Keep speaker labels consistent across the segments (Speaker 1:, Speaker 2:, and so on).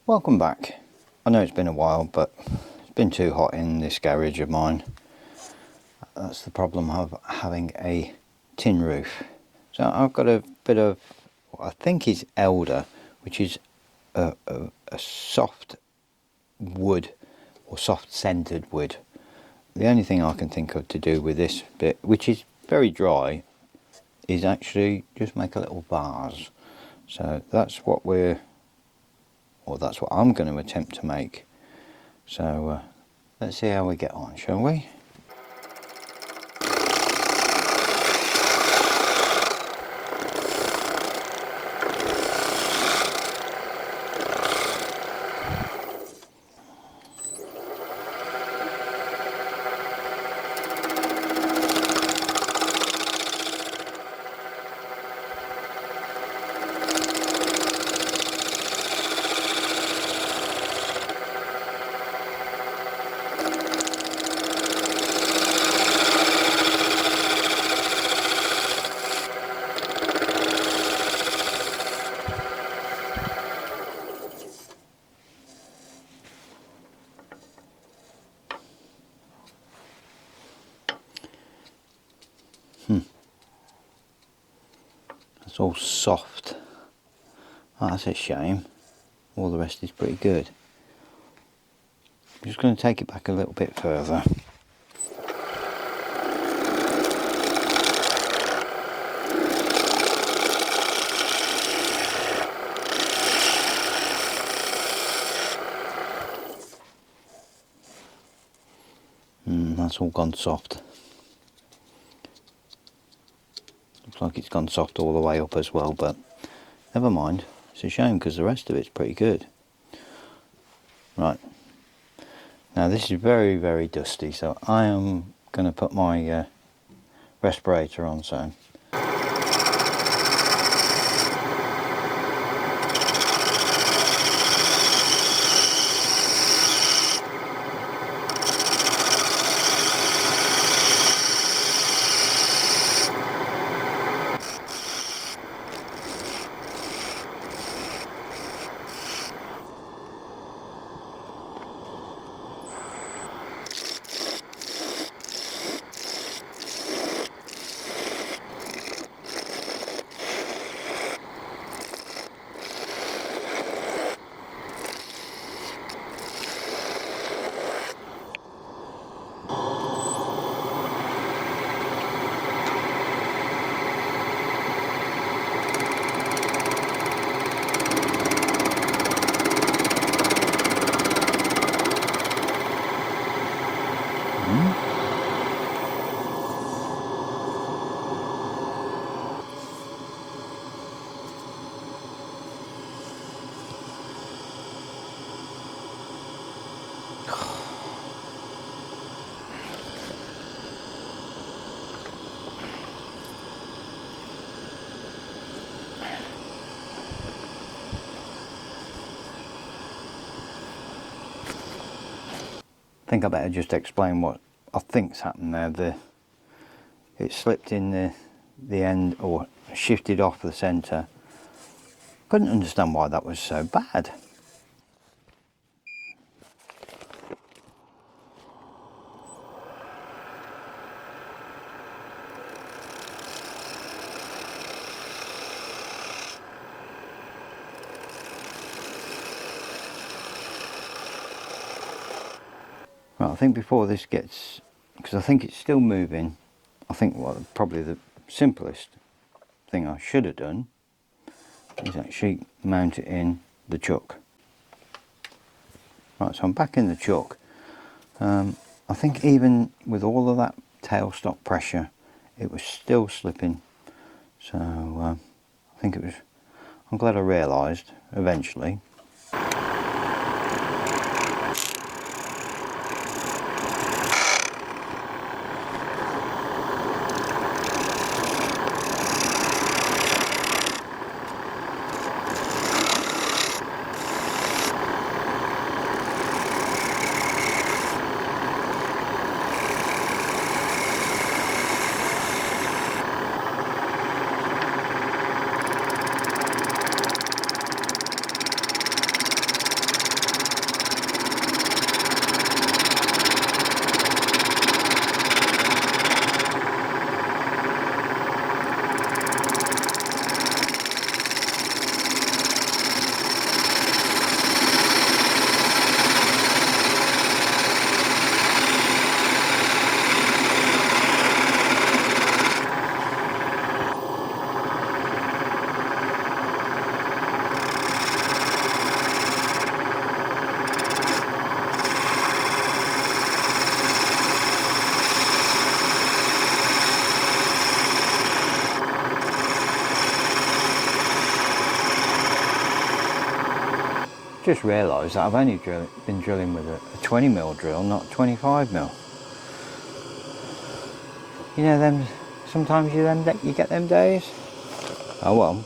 Speaker 1: Welcome back. I know it's been a while, but it's been too hot in this garage of mine. That's the problem of having a tin roof. So I've got a bit of what I think is elder, which is a soft wood or soft scented wood. The only thing I can think of to do with this bit, which is very dry, is actually just make a little vase. So that's what that's what I'm going to attempt to make. So let's see how we get on, shall we? It's all soft. Oh, that's a shame. All the rest is pretty good. I'm just going to take it back a little bit further. That's all gone soft. Looks like it's gone soft all the way up as well, but never mind. It's a shame because the rest of it's pretty good. Right. Now this is very, very dusty, so I am going to put my respirator on soon. I think I better just explain what I think's happened there. It slipped in the end, or shifted off the centre. Couldn't understand why that was so bad. Right, I think before this gets, because I think it's still moving, I think probably the simplest thing I should have done is actually mount it in the chuck. Right, so I'm back in the chuck. I think even with all of that tailstock pressure, it was still slipping. So I think it was, I'm glad I realised eventually. Just realised that I've only been drilling with a 20mm drill, not 25mm. You know them, sometimes you get them days. Oh well.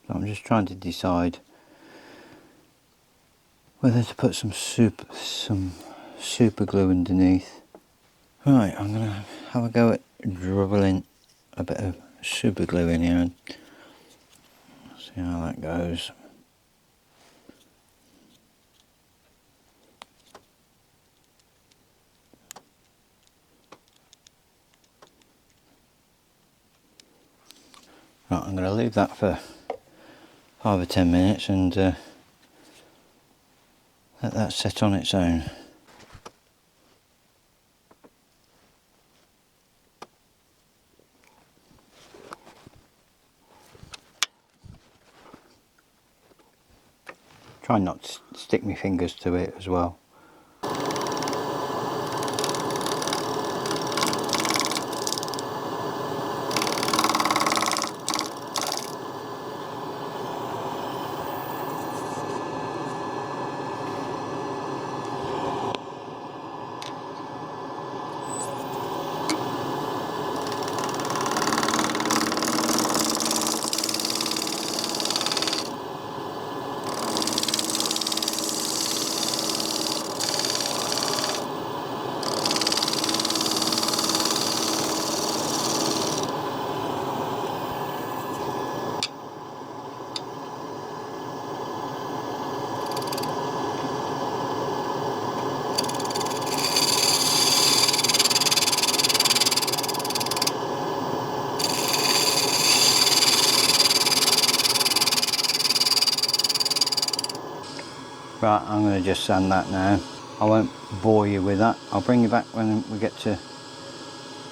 Speaker 1: So I'm just trying to decide whether to put some super glue underneath. Right, I'm gonna have a go at dribbling a bit of super glue in here and see how that goes. Right, I'm going to leave that for 5 or 10 minutes and let that set on its own. Try not to stick my fingers to it as well. Right, I'm going to just sand that now. I won't bore you with that. I'll bring you back when we get to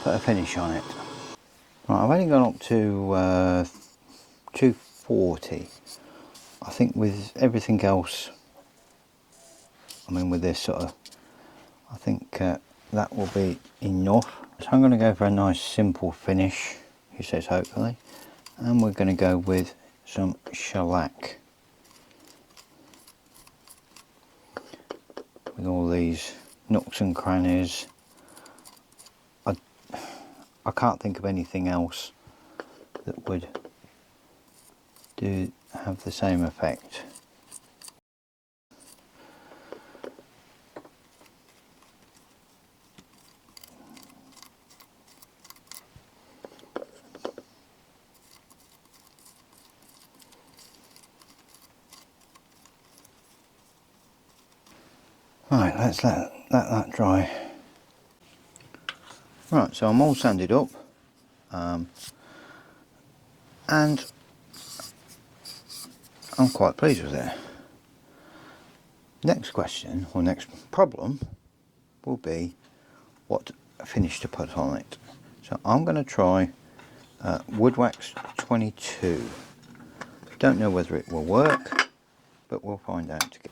Speaker 1: put a finish on it. Right, I've only gone up to 240. I think with everything else, I mean with this sort of, I think that will be enough. So I'm going to go for a nice simple finish, he says hopefully. And we're going to go with some shellac. With all these nooks and crannies. I can't think of anything else that would have the same effect. Right, let's let that dry. Right, so I'm all sanded up, and I'm quite pleased with it. Next question, or next problem, will be what finish to put on it. So I'm going to try Wood Wax 22. Don't know whether it will work, but we'll find out together.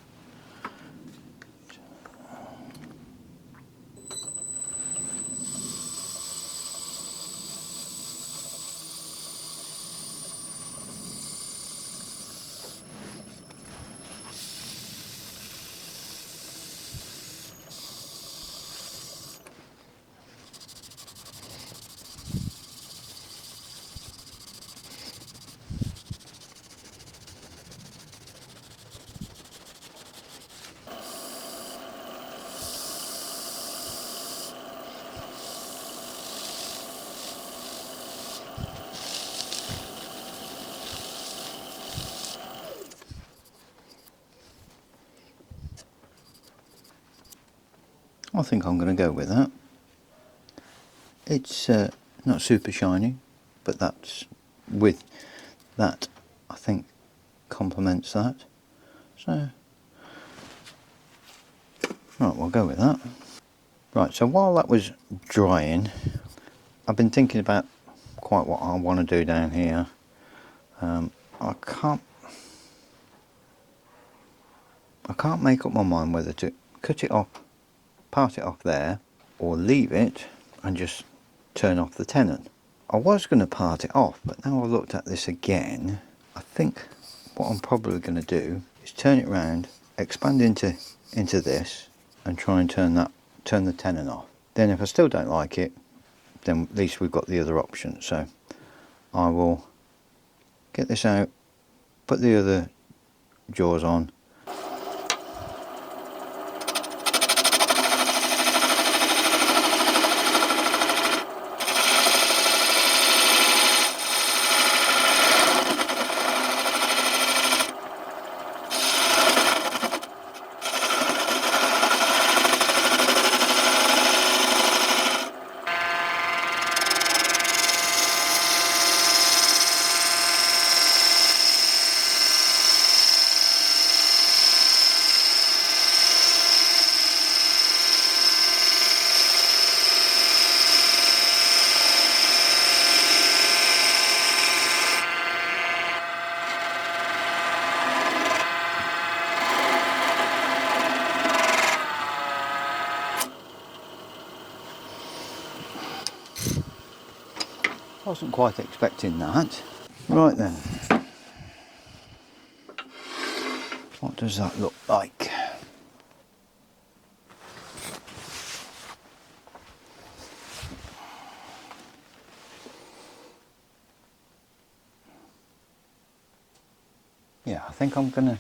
Speaker 1: I think I'm going to go with that. It's not super shiny, but that's with that I think complements that. So right, we'll go with that. Right, so while that was drying, I've been thinking about quite what I want to do down here. I can't make up my mind whether to cut it off, part it off there, or leave it and just turn off the tenon. I was going to part it off, but now I've looked at this again, I think what I'm probably going to do is turn it round, expand into this, and try and turn the tenon off. Then if I still don't like it, then at least we've got the other option. So I will get this out, put the other jaws on. Wasn't quite expecting that. Right then, what does that look like? Yeah, I think I'm going to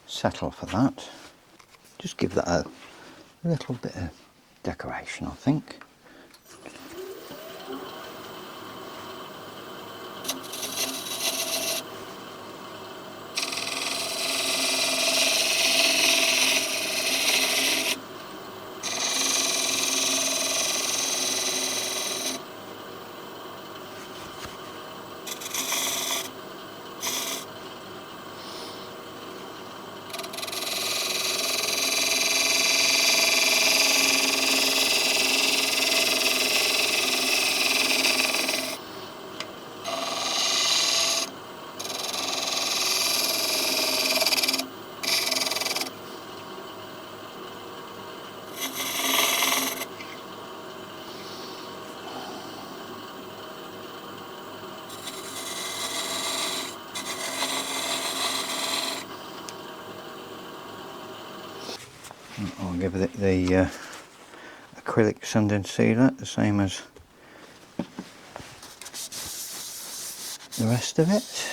Speaker 1: settle for that. Just give that a little bit of decoration, I think. I'll give it the acrylic sanding sealer, the same as the rest of it.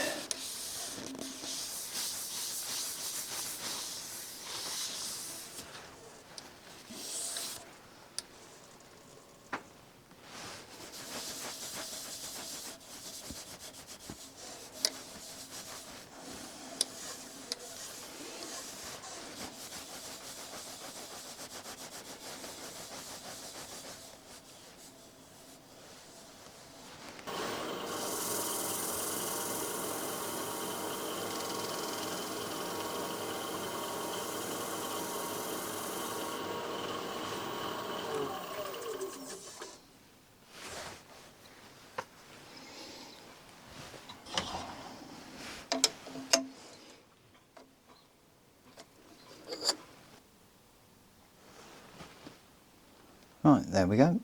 Speaker 1: Right, there we go,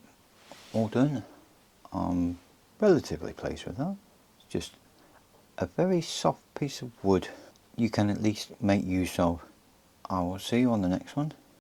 Speaker 1: all done. I'm relatively pleased with that. It's just a very soft piece of wood you can at least make use of. I will see you on the next one.